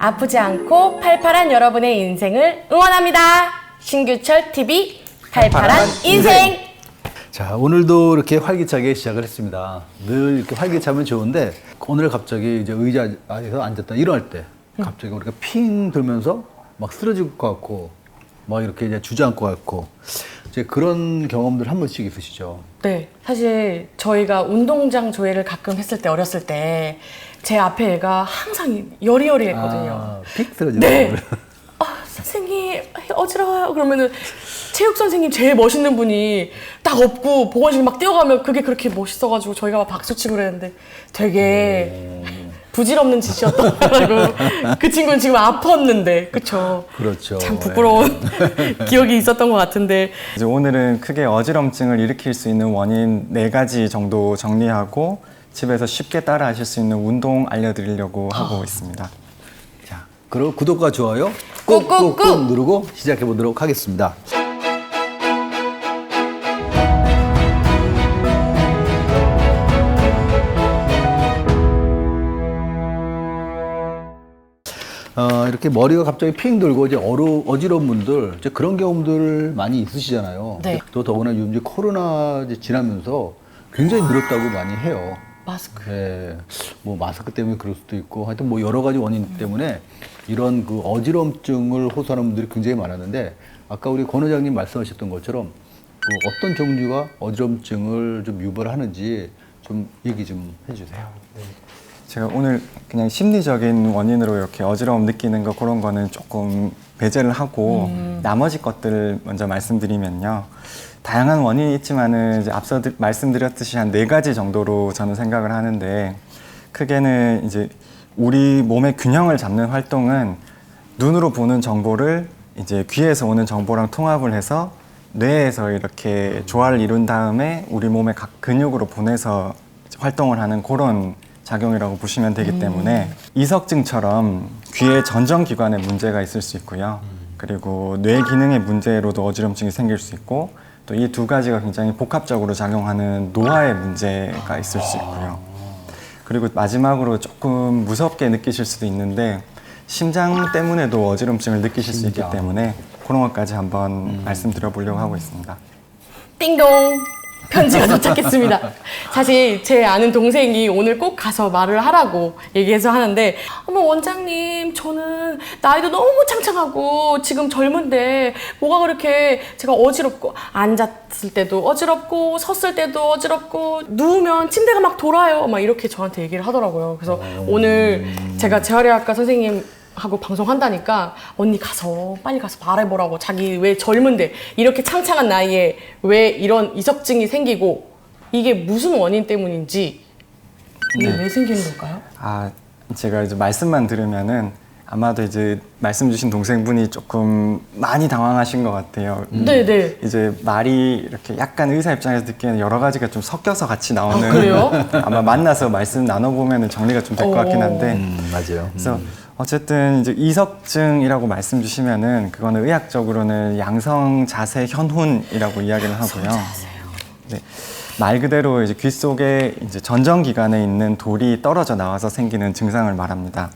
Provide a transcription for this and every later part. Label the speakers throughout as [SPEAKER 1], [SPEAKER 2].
[SPEAKER 1] 아프지 않고 팔팔한 여러분의 인생을 응원합니다. 신규철 TV 팔팔한 인생.
[SPEAKER 2] 자, 오늘도 이렇게 활기차게 시작을 했습니다. 늘 이렇게 활기차면 좋은데 오늘 갑자기 이제 의자에서 앉았다 일어날 때 갑자기 우리가 핑 들면서 막 쓰러질 것 같고 막 이렇게 이제 주저앉고 같고 이제 그런 경험들 한 번씩 있으시죠?
[SPEAKER 1] 네, 사실 저희가 운동장 조회를 가끔 했을 때 어렸을 때 제 앞에 애가 항상 여리여리했거든요.
[SPEAKER 2] 아, 픽 쓰러지는
[SPEAKER 1] 네.
[SPEAKER 2] 거를.
[SPEAKER 1] 선생님 어지러워요. 그러면은 체육 선생님 제일 멋있는 분이 딱 업고 보건실 막 뛰어가면 그게 그렇게 멋있어가지고 저희가 막 박수치고 그랬는데 되게 부질없는 짓이었더라고. 그 친구는 지금 아팠는데, 그쵸?
[SPEAKER 2] 그렇죠.
[SPEAKER 1] 참 부끄러운 기억이 있었던 것 같은데.
[SPEAKER 3] 이제 오늘은 크게 어지럼증을 일으킬 수 있는 원인 4가지 정도 정리하고 집에서 쉽게 따라 하실 수 있는 운동 알려드리려고 하고 있습니다.
[SPEAKER 2] 자, 그리고 구독과 좋아요
[SPEAKER 1] 꾹꾹꾹
[SPEAKER 2] 꾹꾹꾹 누르고 시작해 보도록 하겠습니다. 이렇게 머리가 갑자기 핑 돌고 이제 어지러운 분들 이제 그런 경험들 많이 있으시잖아요.
[SPEAKER 1] 네.
[SPEAKER 2] 또 더구나 요즘 이제 코로나 이제 지나면서 굉장히 늘었다고 많이 해요.
[SPEAKER 1] 마스크.
[SPEAKER 2] 네, 뭐 마스크 때문에 그럴 수도 있고 하여튼 뭐 여러 가지 원인 때문에 이런 그 어지럼증을 호소하는 분들이 굉장히 많았는데 아까 우리 권 회장님 말씀하셨던 것처럼 그 어떤 종류가 어지럼증을 좀 유발하는지 좀 얘기 좀 해주세요.
[SPEAKER 3] 제가 오늘 그냥 심리적인 원인으로 이렇게 어지러움 느끼는 거 그런 거는 조금 배제를 하고 나머지 것들을 먼저 말씀드리면요. 다양한 원인이 있지만은 이제 앞서 말씀드렸듯이 한 4가지 정도로 저는 생각을 하는데 크게는 이제 우리 몸의 균형을 잡는 활동은 눈으로 보는 정보를 이제 귀에서 오는 정보랑 통합을 해서 뇌에서 이렇게 조화를 이룬 다음에 우리 몸의 각 근육으로 보내서 활동을 하는 그런 작용이라고 보시면 되기 때문에 이석증처럼 귀의 전정기관에 문제가 있을 수 있고요. 그리고 뇌 기능의 문제로도 어지럼증이 생길 수 있고 또 이 2가지가 굉장히 복합적으로 작용하는 노화의 문제가 있을 수 있고요. 그리고 마지막으로 조금 무섭게 느끼실 수도 있는데 심장 때문에도 어지럼증을 느끼실 수 있기 때문에 그런 것까지 한번 말씀드려 보려고 하고 있습니다.
[SPEAKER 1] 띵동! 편지가 도착했습니다. 사실 제 아는 동생이 오늘 꼭 가서 말을 하라고 얘기해서 하는데 어머 원장님 저는 나이도 너무 창창하고 지금 젊은데 뭐가 그렇게 제가 어지럽고 앉았을 때도 어지럽고 섰을 때도 어지럽고 누우면 침대가 막 돌아요 막 이렇게 저한테 얘기를 하더라고요. 그래서 오늘 제가 재활의학과 선생님 하고 방송한다니까 언니 가서 빨리 가서 말해보라고. 자기 왜 젊은데 이렇게 창창한 나이에 왜 이런 이석증이 생기고 이게 무슨 원인 때문인지 이게 왜 생기는 걸까요?
[SPEAKER 3] 아, 제가 이제 말씀만 들으면은 아마도 이제 말씀 주신 동생분이 조금 많이 당황하신 것 같아요.
[SPEAKER 1] 네네.
[SPEAKER 3] 이제 말이 이렇게 약간 의사 입장에서 듣기에는 여러 가지가 좀 섞여서 같이 나오는.
[SPEAKER 1] 그래요?
[SPEAKER 3] 아마 만나서 말씀 나눠보면 정리가 좀 될 것 같긴 한데.
[SPEAKER 2] 맞아요.
[SPEAKER 3] 그래서 어쨌든 이제 이석증이라고 말씀 주시면은 그거는 의학적으로는 양성 자세 현훈이라고 이야기를 하고요. 네. 말 그대로 이제 귀 속에 이제 전정 기관에 있는 돌이 떨어져 나와서 생기는 증상을 말합니다.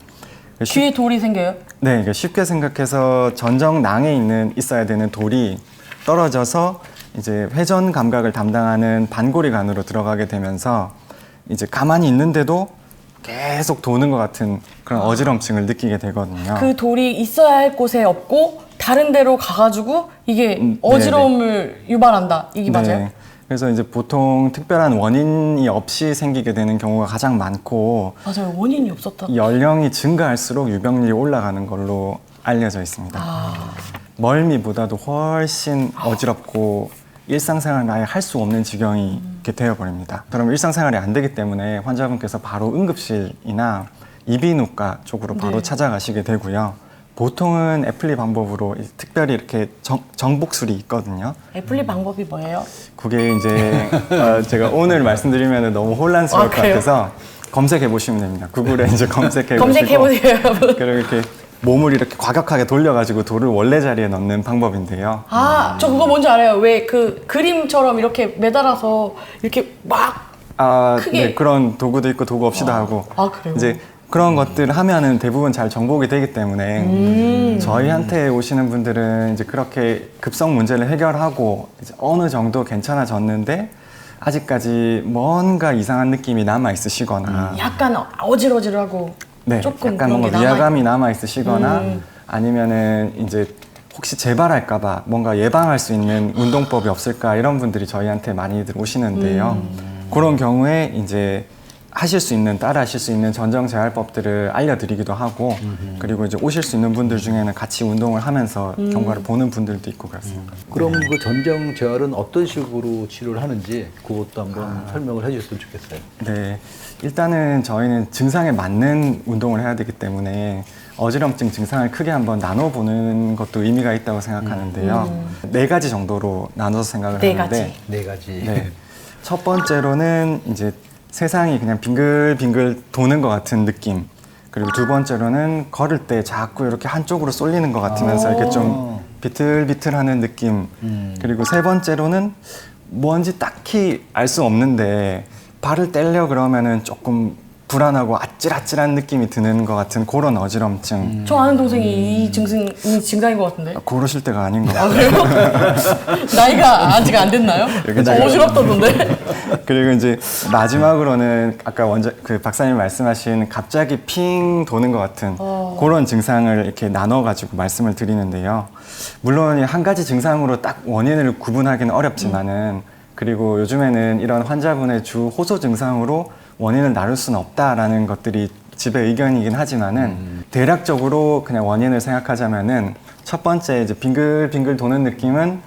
[SPEAKER 1] 귀에 돌이 생겨요?
[SPEAKER 3] 네, 그러니까 쉽게 생각해서 전정낭에 있어야 되는 돌이 떨어져서 이제 회전 감각을 담당하는 반고리관으로 들어가게 되면서 이제 가만히 있는데도 계속 도는 것 같은 그런 어지럼증을 느끼게 되거든요.
[SPEAKER 1] 그 돌이 있어야 할 곳에 없고 다른 데로 가가지고 이게 어지러움을 유발한다. 이게 맞아요?
[SPEAKER 3] 네. 그래서 이제 보통 특별한 원인이 없이 생기게 되는 경우가 가장 많고
[SPEAKER 1] 맞아요. 원인이 없었다.
[SPEAKER 3] 연령이 증가할수록 유병률이 올라가는 걸로 알려져 있습니다. 멀미보다도 훨씬 어지럽고 일상생활을 아예 할 수 없는 지경이 이렇게 되어버립니다. 그럼 일상생활이 안 되기 때문에 환자분께서 바로 응급실이나 이비인후과 쪽으로 바로 찾아가시게 되고요. 보통은 애플리 방법으로 특별히 이렇게 정복술이 있거든요.
[SPEAKER 1] 애플리 방법이 뭐예요?
[SPEAKER 3] 그게 이제 제가 오늘 말씀드리면 너무 혼란스러울 것 같아서 검색해 보시면 됩니다. 구글에 이제 검색해
[SPEAKER 1] 검색해보세요, 여러분.
[SPEAKER 3] 그리고 이렇게 몸을 이렇게 과격하게 돌려가지고 돌을 원래 자리에 넣는 방법인데요.
[SPEAKER 1] 아, 저 그거 뭔지 알아요. 왜 그 그림처럼 이렇게 매달아서 이렇게 막 크게.
[SPEAKER 3] 네, 그런 도구도 있고 도구 없이도 하고.
[SPEAKER 1] 아, 그래요?
[SPEAKER 3] 이제 그런 것들을 하면은 대부분 잘 정복이 되기 때문에 저희한테 오시는 분들은 이제 그렇게 급성 문제를 해결하고 이제 어느 정도 괜찮아졌는데 아직까지 뭔가 이상한 느낌이 남아 있으시거나
[SPEAKER 1] 약간 어질어질하고
[SPEAKER 3] 네,
[SPEAKER 1] 조금
[SPEAKER 3] 약간
[SPEAKER 1] 그런
[SPEAKER 3] 뭔가
[SPEAKER 1] 게
[SPEAKER 3] 위화감이 남아 있으시거나
[SPEAKER 1] 음.
[SPEAKER 3] 아니면은 이제 혹시 재발할까봐 뭔가 예방할 수 있는 운동법이 없을까 이런 분들이 저희한테 많이들 오시는데요. 그런 경우에 이제 하실 수 있는 따라 하실 수 있는 전정 재활법들을 알려드리기도 하고 그리고 이제 오실 수 있는 분들 중에는 같이 운동을 하면서 경과를 보는 분들도 있고 그렇습니다.
[SPEAKER 2] 그럼 그 전정 재활은 어떤 식으로 치료를 하는지 그것도 한번 설명을 해주셨으면 좋겠어요.
[SPEAKER 3] 네, 일단은 저희는 증상에 맞는 운동을 해야 되기 때문에 어지럼증 증상을 크게 한번 나눠보는 것도 의미가 있다고 생각하는데요. 네 가지 정도로 나눠서 생각을
[SPEAKER 1] 네
[SPEAKER 3] 하는데
[SPEAKER 1] 가지.
[SPEAKER 2] 네 가지.
[SPEAKER 3] 네. 첫 번째로는 이제 세상이 그냥 빙글빙글 도는 것 같은 느낌. 그리고 두 번째로는 걸을 때 자꾸 이렇게 한쪽으로 쏠리는 것 같으면서 이렇게 좀 비틀비틀하는 느낌. 그리고 세 번째로는 뭔지 딱히 알 수 없는데 발을 떼려 그러면은 조금 불안하고 아찔아찔한 느낌이 드는 것 같은 그런 어지럼증.
[SPEAKER 1] 저 아는 동생이 이 증상인 것 같은데.
[SPEAKER 3] 고르실 때가 아닌 것
[SPEAKER 1] 아,
[SPEAKER 3] 같아요.
[SPEAKER 1] 그래요? 나이가 아직 안 됐나요?
[SPEAKER 3] 제가-
[SPEAKER 1] 어지럽던데.
[SPEAKER 3] 그리고 이제 마지막으로는 아까 원장 그 박사님 말씀하신 갑자기 핑 도는 것 같은 그런 증상을 이렇게 나눠가지고 말씀을 드리는데요. 물론 한 가지 증상으로 딱 원인을 구분하기는 어렵지만은 그리고 요즘에는 이런 환자분의 주 호소 증상으로 원인을 나눌 수는 없다라는 것들이 지배 의견이긴 하지만은 대략적으로 그냥 원인을 생각하자면은 첫 번째 이제 빙글빙글 도는 느낌은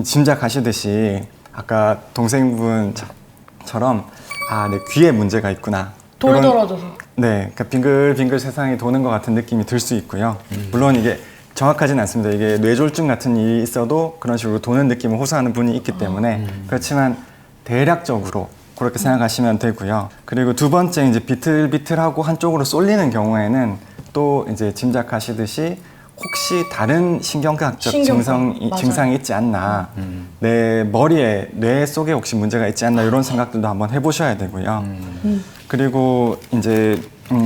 [SPEAKER 3] 짐작하시듯이 아까 동생분처럼 아, 내 귀에 문제가 있구나.
[SPEAKER 1] 돌
[SPEAKER 3] 이런-
[SPEAKER 1] 떨어져서.
[SPEAKER 3] 네, 그러니까 빙글빙글 세상이 도는 것 같은 느낌이 들 수 있고요. 물론 이게 정확하지는 않습니다. 이게 뇌졸중 같은 일이 있어도 그런 식으로 도는 느낌을 호소하는 분이 있기 때문에 그렇지만 대략적으로 그렇게 생각하시면 되고요. 그리고 두 번째 이제 비틀비틀하고 한쪽으로 쏠리는 경우에는 또 이제 짐작하시듯이 혹시 다른 신경과학적
[SPEAKER 1] 신경과, 맞아요.
[SPEAKER 3] 증상이 있지 않나, 내 머리에, 뇌 속에 혹시 문제가 있지 않나 이런 생각들도 한번 해보셔야 되고요. 그리고 이제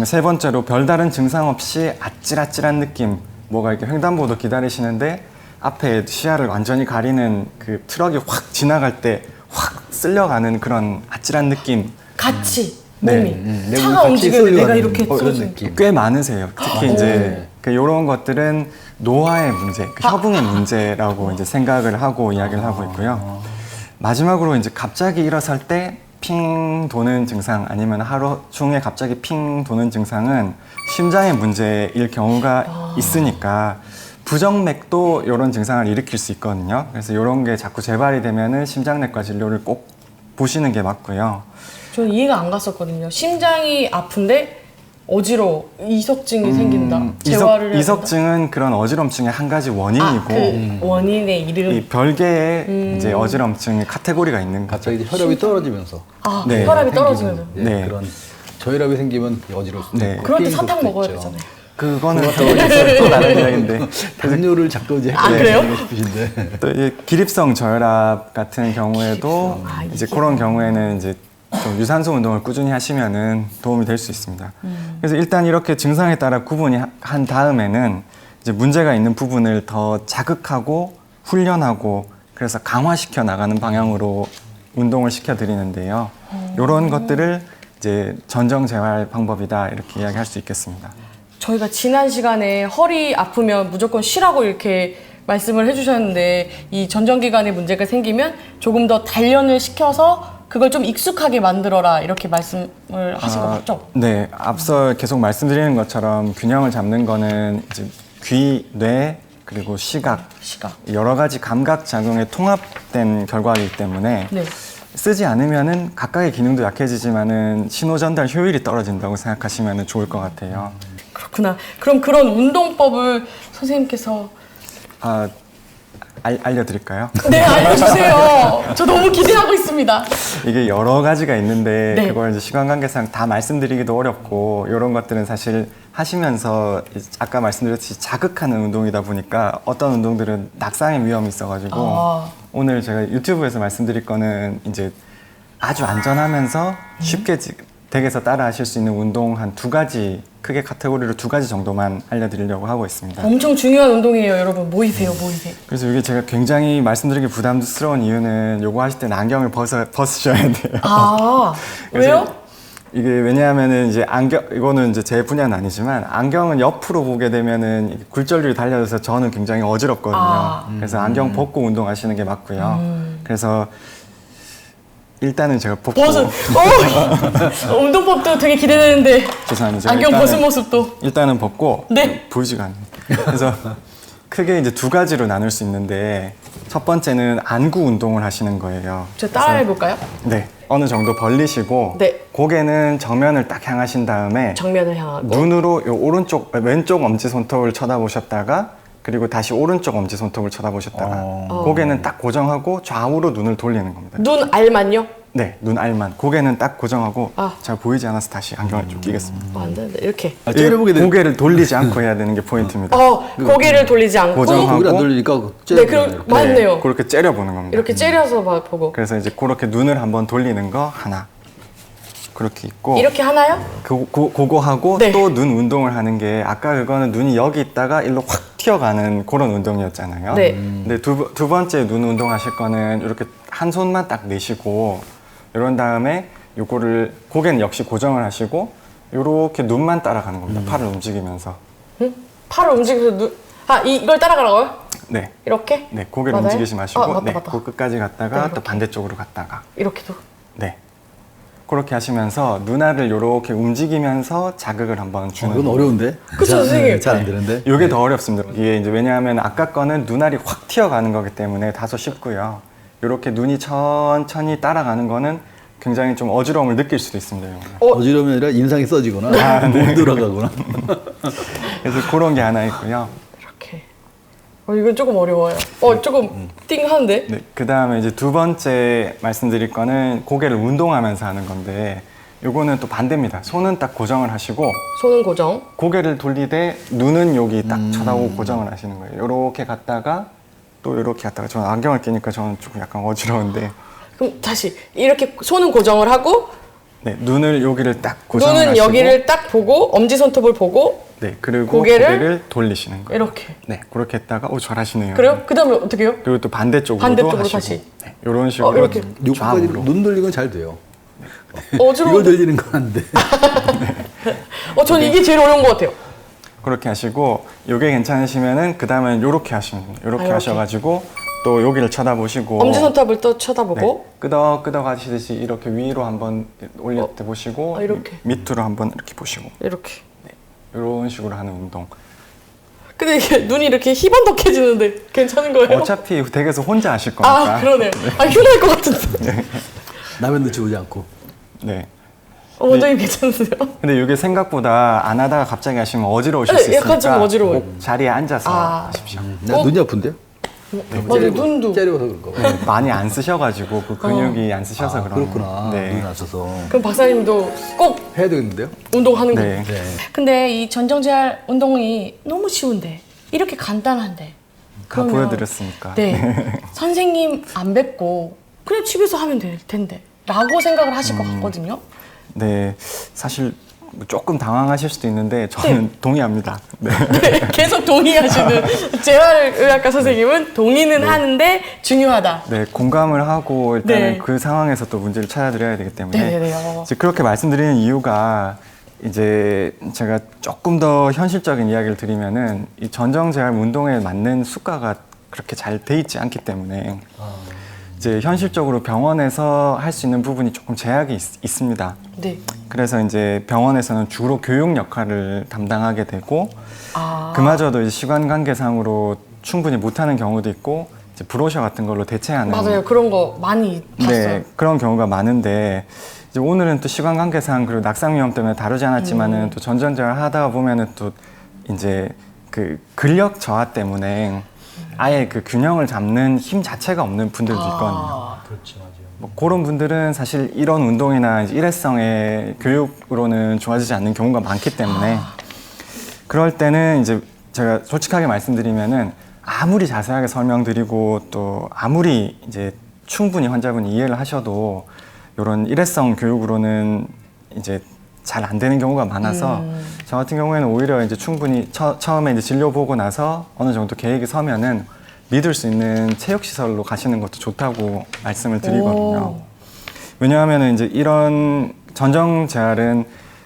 [SPEAKER 3] 세 번째로 별다른 증상 없이 아찔아찔한 느낌, 뭐가 이렇게 횡단보도 기다리시는데 앞에 시야를 완전히 가리는 그 트럭이 확 지나갈 때 확 쓸려가는 그런 아찔한 느낌
[SPEAKER 1] 같이
[SPEAKER 3] 네.
[SPEAKER 1] 몸이
[SPEAKER 2] 내
[SPEAKER 1] 차가
[SPEAKER 2] 몸이 같이
[SPEAKER 1] 움직여도 내가
[SPEAKER 2] 쏠려가는
[SPEAKER 1] 이렇게
[SPEAKER 2] 그런
[SPEAKER 1] 쏠리는
[SPEAKER 2] 느낌.
[SPEAKER 3] 꽤 많으세요. 특히 이제 이런 것들은 노화의 문제, 그 협응의 문제라고 이제 생각을 하고 이야기를 하고 있고요. 마지막으로 이제 갑자기 일어설 때 핑 도는 증상 아니면 하루 중에 갑자기 핑 도는 증상은 심장의 문제일 경우가 있으니까 부정맥도 이런 증상을 일으킬 수 있거든요. 그래서 이런 게 자꾸 재발이 되면은 심장내과 진료를 꼭 보시는 게 맞고요.
[SPEAKER 1] 저는 이해가 안 갔었거든요. 심장이 아픈데 어지러워. 이석증이 생긴다. 재활을 해야 된다?
[SPEAKER 3] 이석증은 그런 어지럼증의 한 가지 원인이고
[SPEAKER 1] 그 원인의 이름.
[SPEAKER 3] 이 별개의 이제 어지럼증의 카테고리가 있는 거죠.
[SPEAKER 2] 갑자기 이제 혈압이 떨어지면서
[SPEAKER 1] 아,
[SPEAKER 3] 네.
[SPEAKER 1] 혈압이
[SPEAKER 2] 생기는,
[SPEAKER 1] 떨어지면서.
[SPEAKER 2] 예,
[SPEAKER 3] 네.
[SPEAKER 2] 그런 저혈압이 생기면 어지러울 수도
[SPEAKER 3] 네.
[SPEAKER 2] 있고
[SPEAKER 1] 그럴 때
[SPEAKER 2] 삐잉
[SPEAKER 1] 사탕
[SPEAKER 2] 수도
[SPEAKER 1] 먹어야
[SPEAKER 2] 있죠.
[SPEAKER 1] 되잖아요.
[SPEAKER 3] 그거는 또 다른 이야기인데
[SPEAKER 2] 당뇨를 작동지
[SPEAKER 1] 아, 그래요?
[SPEAKER 2] 싶으신데
[SPEAKER 3] 또 이 기립성 저혈압 같은 경우에도
[SPEAKER 1] 아,
[SPEAKER 3] 이제
[SPEAKER 1] 이게.
[SPEAKER 3] 그런 경우에는 이제 좀 유산소 운동을 꾸준히 하시면은 도움이 될 수 있습니다. 그래서 일단 이렇게 증상에 따라 구분이 한 다음에는 이제 문제가 있는 부분을 더 자극하고 훈련하고 그래서 강화시켜 나가는 방향으로 운동을 시켜 드리는데요. 이런 것들을 이제 전정 재활 방법이다 이렇게 이야기할 수 있겠습니다.
[SPEAKER 1] 저희가 지난 시간에 허리 아프면 무조건 쉬라고 이렇게 말씀을 해주셨는데 이 전정기관에 문제가 생기면 조금 더 단련을 시켜서 그걸 좀 익숙하게 만들어라 이렇게 말씀을 하신 거 맞죠?
[SPEAKER 3] 네, 앞서 계속 말씀드리는 것처럼 균형을 잡는 거는 이제 귀, 뇌, 그리고 시각 여러 가지 감각 작용에 통합된 결과이기 때문에
[SPEAKER 1] 네.
[SPEAKER 3] 쓰지 않으면은 각각의 기능도 약해지지만은 신호 전달 효율이 떨어진다고 생각하시면 좋을 것 같아요.
[SPEAKER 1] 그렇구나. 그럼 그런 운동법을 선생님께서
[SPEAKER 3] 알려드릴까요?
[SPEAKER 1] 네, 알려주세요. 저 너무 기대하고 있습니다.
[SPEAKER 3] 이게 여러 가지가 있는데
[SPEAKER 1] 네.
[SPEAKER 3] 그걸 이제 시간 관계상 다 말씀드리기도 어렵고 이런 것들은 사실 하시면서 아까 말씀드렸듯이 자극하는 운동이다 보니까 어떤 운동들은 낙상의 위험이 있어가지고 오늘 제가 유튜브에서 말씀드릴 거는 이제 아주 안전하면서 쉽게 댁에서 따라 하실 수 있는 운동 한 2가지, 크게 카테고리로 2가지 정도만 알려드리려고 하고 있습니다.
[SPEAKER 1] 엄청 중요한 운동이에요, 여러분. 모이세요, 모이세요.
[SPEAKER 3] 그래서 이게 제가 굉장히 말씀드리기 부담스러운 이유는 요거 하실 때는 안경을 벗으셔야 돼요.
[SPEAKER 1] 아, 왜요?
[SPEAKER 3] 이게 왜냐하면은 이제 이거는 이제 제 분야는 아니지만 안경은 옆으로 보게 되면은 이렇게 굴절률이 달려져서 저는 굉장히 어지럽거든요. 그래서 안경 벗고 운동하시는 게 맞고요. 그래서 일단은 제가 벗고
[SPEAKER 1] 운동법도 되게 기대되는데
[SPEAKER 3] 죄송합니다.
[SPEAKER 1] 안경 벗은 모습도
[SPEAKER 3] 일단은 벗고
[SPEAKER 1] 네.
[SPEAKER 3] 보이지가 않네요. 그래서 크게 이제 2가지로 나눌 수 있는데 첫 번째는 안구 운동을 하시는 거예요.
[SPEAKER 1] 제가 따라 해볼까요?
[SPEAKER 3] 네. 어느 정도 벌리시고
[SPEAKER 1] 네.
[SPEAKER 3] 고개는 정면을 딱 향하신 다음에
[SPEAKER 1] 정면을 향하고
[SPEAKER 3] 눈으로 요 왼쪽 엄지손톱을 쳐다보셨다가 그리고 다시 오른쪽 엄지손톱을 쳐다보셨다가 고개는 딱 고정하고 좌우로 눈을 돌리는 겁니다.
[SPEAKER 1] 눈 알만요?
[SPEAKER 3] 네, 눈 알만. 고개는 딱 고정하고
[SPEAKER 1] 아.
[SPEAKER 3] 잘 보이지 않아서 다시 안경을 좀 끼겠습니다.
[SPEAKER 1] 안 되는데 이렇게
[SPEAKER 2] 째려보게 되는.
[SPEAKER 3] 고개를 돌리지 않고 해야 되는 게 포인트입니다.
[SPEAKER 1] 고개를 돌리지 않고
[SPEAKER 3] 고정하고
[SPEAKER 2] 고개를 안 돌리니까
[SPEAKER 1] 네,
[SPEAKER 2] 째려보게
[SPEAKER 1] 맞네요.
[SPEAKER 3] 그렇게 째려보는 겁니다.
[SPEAKER 1] 이렇게 째려서 보고
[SPEAKER 3] 그래서 이제 그렇게 눈을 한번 돌리는 거 하나. 그렇게 있고
[SPEAKER 1] 이렇게 하나요?
[SPEAKER 3] 그거 하고
[SPEAKER 1] 네.
[SPEAKER 3] 또 눈 운동을 하는 게 아까 그거는 눈이 여기 있다가 일로 확 튀어가는 그런 운동이었잖아요.
[SPEAKER 1] 네.
[SPEAKER 3] 근데 두 번째 눈 운동하실 거는 이렇게 한 손만 딱 내쉬고 이런 다음에 요거를 고개는 역시 고정을 하시고 요렇게 눈만 따라가는 겁니다. 팔을 움직이면서.
[SPEAKER 1] 응? 팔을 움직여서 이걸 따라가라고요?
[SPEAKER 3] 네.
[SPEAKER 1] 이렇게?
[SPEAKER 3] 네, 고개를
[SPEAKER 1] 맞아요?
[SPEAKER 3] 움직이지 마시고
[SPEAKER 1] 맞다,
[SPEAKER 3] 네,
[SPEAKER 1] 맞다.
[SPEAKER 3] 그 끝까지 갔다가
[SPEAKER 1] 네,
[SPEAKER 3] 또
[SPEAKER 1] 이렇게.
[SPEAKER 3] 반대쪽으로 갔다가
[SPEAKER 1] 이렇게도?
[SPEAKER 3] 네. 그렇게 하시면서 눈알을 요렇게 움직이면서 자극을 한번 주는
[SPEAKER 2] 이건 어려운데?
[SPEAKER 1] 그쵸, 선생님.
[SPEAKER 2] 잘 안 되는데?
[SPEAKER 3] 이게 더 어렵습니다. 이게 이제 왜냐하면 아까 거는 눈알이 확 튀어가는 거기 때문에 다소 쉽고요. 이렇게 눈이 천천히 따라가는 거는 굉장히 좀 어지러움을 느낄 수도 있습니다.
[SPEAKER 2] 어지러움이 아니라 인상이 써지거나 못 들어가거나.
[SPEAKER 3] 그래서 그런 게 하나 있고요.
[SPEAKER 1] 이렇게. 이건 조금 어려워요. 조금 띵 하는데?
[SPEAKER 3] 네, 그 다음에 이제 2번째 말씀드릴 거는 고개를 운동하면서 하는 건데 요거는 또 반대입니다. 손은 딱 고정을 하시고
[SPEAKER 1] 손은 고정.
[SPEAKER 3] 고개를 돌리되 눈은 여기 딱 쳐다보고 고정을 하시는 거예요. 요렇게 갔다가 또 요렇게 갔다가 저는 안경을 끼니까 저는 조금 약간 어지러운데
[SPEAKER 1] 그럼 다시 이렇게 손은 고정을 하고
[SPEAKER 3] 네, 눈을 여기를 딱 고정을
[SPEAKER 1] 눈은
[SPEAKER 3] 하시고
[SPEAKER 1] 여기를 딱 보고 엄지손톱을 보고
[SPEAKER 3] 네, 그리고
[SPEAKER 1] 고개를
[SPEAKER 3] 돌리시는 거예요.
[SPEAKER 1] 이렇게.
[SPEAKER 3] 네, 그렇게 했다가 잘하시네요.
[SPEAKER 1] 그래요? 그 다음에 어떻게 해요?
[SPEAKER 3] 그리고 또 반대쪽으로도
[SPEAKER 1] 반대쪽으로
[SPEAKER 3] 하시고
[SPEAKER 1] 다시.
[SPEAKER 3] 네, 이런 식으로
[SPEAKER 1] 이렇게.
[SPEAKER 2] 요거까지
[SPEAKER 3] 좌우로
[SPEAKER 2] 눈 돌리는 건 잘 돼요.
[SPEAKER 1] 어지러워.
[SPEAKER 2] 이걸 돌리는 건 안 돼.
[SPEAKER 1] 전 이게 제일 어려운 것 같아요.
[SPEAKER 3] 그렇게 하시고 요게 괜찮으시면은 그 다음엔 요렇게 하시면 됩니다. 요렇게
[SPEAKER 1] 이렇게.
[SPEAKER 3] 하셔가지고 또 여기를 쳐다보시고
[SPEAKER 1] 엄지손톱을 또 쳐다보고
[SPEAKER 3] 네, 끄덕끄덕 하시듯이 이렇게 위로 한번 올릴 때 보시고
[SPEAKER 1] 이렇게.
[SPEAKER 3] 밑으로 한번 이렇게 보시고
[SPEAKER 1] 이렇게.
[SPEAKER 3] 이런 식으로 하는 운동.
[SPEAKER 1] 근데 이게 눈이 이렇게 희번덕해지는데 괜찮은 거예요?
[SPEAKER 3] 어차피 댁에서 혼자 하실 거니까.
[SPEAKER 1] 그러네요. 흉할 것 같은데.
[SPEAKER 2] 남의 눈치 보지 않고.
[SPEAKER 3] 네.
[SPEAKER 1] 원장님 괜찮으세요?
[SPEAKER 3] 근데 이게 생각보다 안 하다가 갑자기 하시면 어지러우실
[SPEAKER 1] 네,
[SPEAKER 3] 수 있으니까
[SPEAKER 1] 약간 좀 어지러워요.
[SPEAKER 3] 꼭 자리에 앉아서
[SPEAKER 1] 아.
[SPEAKER 3] 하십시오.
[SPEAKER 2] 나 눈이 아픈데요?
[SPEAKER 1] 맞아요, 눈도.
[SPEAKER 2] 째려서 그런 거.
[SPEAKER 3] 네, 많이 안 쓰셔가지고 그 근육이 안 쓰셔서 그런
[SPEAKER 2] 그렇구나.
[SPEAKER 3] 네.
[SPEAKER 2] 눈이 안 써서.
[SPEAKER 1] 그럼 박사님도 꼭
[SPEAKER 2] 해야 되겠는데요?
[SPEAKER 1] 운동하는 거.
[SPEAKER 3] 네.
[SPEAKER 2] 네.
[SPEAKER 1] 근데 이 전정재활 운동이 너무 쉬운데 이렇게 간단한데
[SPEAKER 3] 다
[SPEAKER 1] 그러면-
[SPEAKER 3] 보여드렸으니까.
[SPEAKER 1] 네. 선생님 안 뵙고 그냥 집에서 하면 될 텐데 라고 생각을 하실 것 같거든요.
[SPEAKER 3] 네, 사실 조금 당황하실 수도 있는데 저는 동의합니다. 네.
[SPEAKER 1] 네, 계속 동의하시는 재활의학과 선생님은 동의는 하는데 중요하다.
[SPEAKER 3] 네, 공감을 하고 일단은
[SPEAKER 1] 네.
[SPEAKER 3] 그 상황에서 또 문제를 찾아드려야 되기 때문에
[SPEAKER 1] 네네네.
[SPEAKER 3] 이제 그렇게 말씀드리는 이유가 이제 제가 조금 더 현실적인 이야기를 드리면은 이 전정재활 운동에 맞는 수가가 그렇게 잘 돼 있지 않기 때문에 이제 현실적으로 병원에서 할 수 있는 부분이 조금 제약이 있습니다.
[SPEAKER 1] 네.
[SPEAKER 3] 그래서 이제 병원에서는 주로 교육 역할을 담당하게 되고 그마저도 이제 시간 관계상으로 충분히 못하는 경우도 있고 이제 브로셔 같은 걸로 대체하는
[SPEAKER 1] 맞아요. 그런 거 많이 봤어요.
[SPEAKER 3] 네, 그런 경우가 많은데 이제 오늘은 또 시간 관계상 그리고 낙상 위험 때문에 다루지 않았지만은 또 전전재활 하다가 보면은 또 이제 그 근력 저하 때문에 아예 그 균형을 잡는 힘 자체가 없는 분들도 있거든요.
[SPEAKER 2] 그렇지, 맞아요.
[SPEAKER 3] 뭐 그런 분들은 사실 이런 운동이나 이제 일회성의 교육으로는 좋아지지 않는 경우가 많기 때문에 그럴 때는 이제 제가 솔직하게 말씀드리면은 아무리 자세하게 설명드리고 또 아무리 이제 충분히 환자분이 이해를 하셔도 이런 일회성 교육으로는 이제 잘 안 되는 경우가 많아서 저 같은 경우에는 오히려 이제 충분히 처음에 이제 진료 보고 나서 어느 정도 계획이 서면은 믿을 수 있는 체육시설로 가시는 것도 좋다고 말씀을 드리거든요. 왜냐하면 이제 이런 전정재활은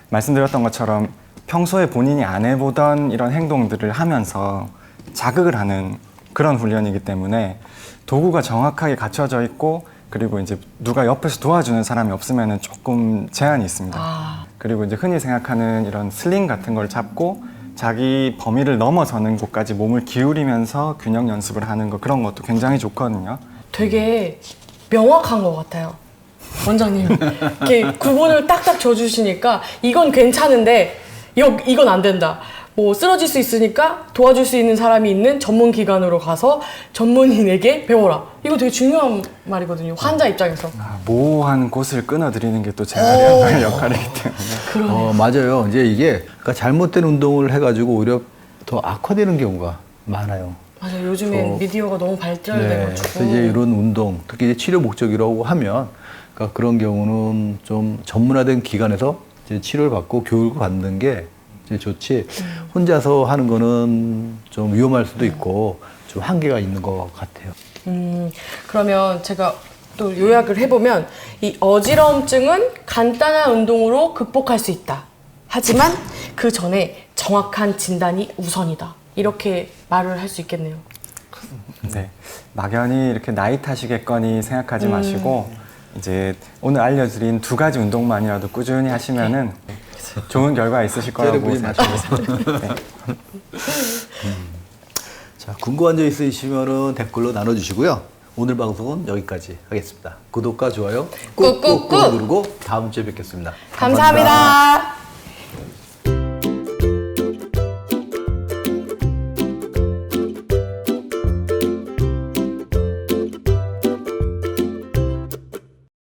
[SPEAKER 3] 말씀드렸던 것처럼 평소에 본인이 안 해보던 이런 행동들을 하면서 자극을 하는 그런 훈련이기 때문에 도구가 정확하게 갖춰져 있고 그리고 이제 누가 옆에서 도와주는 사람이 없으면 조금 제한이 있습니다. 그리고 이제 흔히 생각하는 이런 슬링 같은 걸 잡고 자기 범위를 넘어서는 곳까지 몸을 기울이면서 균형 연습을 하는 거 그런 것도 굉장히 좋거든요.
[SPEAKER 1] 되게 명확한 것 같아요. 원장님 이렇게 구분을 딱딱 줘주시니까 이건 괜찮은데 이건 안 된다. 뭐 쓰러질 수 있으니까 도와줄 수 있는 사람이 있는 전문 기관으로 가서 전문인에게 배워라. 이거 되게 중요한 말이거든요. 환자 입장에서.
[SPEAKER 3] 모호한 곳을 끊어드리는 게 또 재활의 역할이기 때문에.
[SPEAKER 2] 맞아요. 이제 이게 그러니까 잘못된 운동을 해가지고 오히려 더 악화되는 경우가 많아요.
[SPEAKER 1] 맞아요. 요즘엔
[SPEAKER 2] 그래서-
[SPEAKER 1] 미디어가 너무 발달돼가지고.
[SPEAKER 2] 네, 그래서 이제 이런 운동, 특히 이제 치료 목적이라고 하면, 그러니까 그런 경우는 좀 전문화된 기관에서 이제 치료를 받고 교육을 받는 게 이제 좋지. 혼자서 하는 거는 좀 위험할 수도 있고 좀 한계가 있는 것 같아요.
[SPEAKER 1] 그러면 제가 또 요약을 해보면 이 어지러움증은 간단한 운동으로 극복할 수 있다. 하지만 그 전에 정확한 진단이 우선이다. 이렇게 말을 할 수 있겠네요.
[SPEAKER 3] 네, 막연히 이렇게 나이 탓이겠거니 생각하지 마시고 이제 오늘 알려드린 2가지 운동만이라도 꾸준히 하시면은 좋은 결과 있으실 거라고
[SPEAKER 2] 때려보지
[SPEAKER 3] 생각합니다. 네.
[SPEAKER 2] 자, 궁금한 점 있으시면 댓글로 나눠주시고요. 오늘 방송은 여기까지 하겠습니다. 구독과 좋아요
[SPEAKER 1] 꾹꾹꾹
[SPEAKER 2] 누르고 다음 주에 뵙겠습니다.
[SPEAKER 1] 감사합니다.